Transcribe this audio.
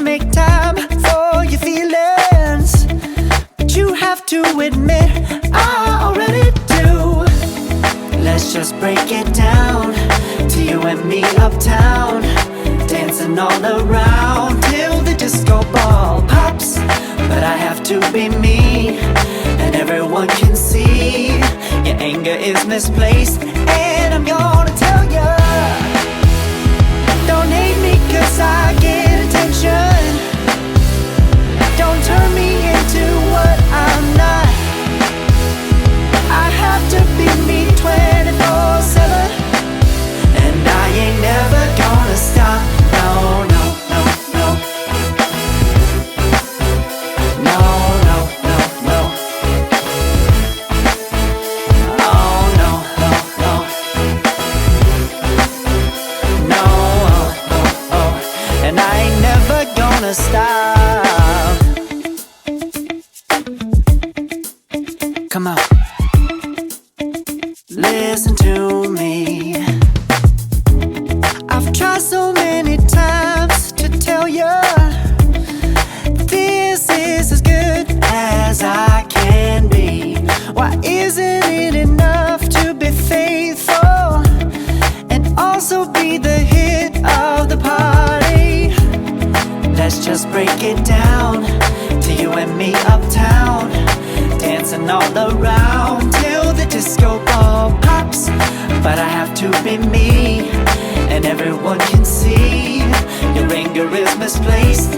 make time for your feelings, but you have to admit I already do. Let's just break it down to you and me uptown, dancing all around till the disco ball pops. But I have to be me, and everyone can see your anger is misplaced. And I'm gonna tell ya, don't hate me cause I get attention. Don't turn me into what I'm not. I have to be me 24/7, and I ain't never gonna stop. No, no, no, no. No, no, no, no. Oh, no, no, no. No, oh, oh, oh. And I ain't never gonna stop. Come on. Listen to me. I've tried so many times to tell you this is as good as I can be. Why isn't it enough to be faithful and also be the hit of the party? Let's just break it down to you and me uptown, dancing all around till the disco ball pops. But I have to be me, and everyone can see your anger is misplaced.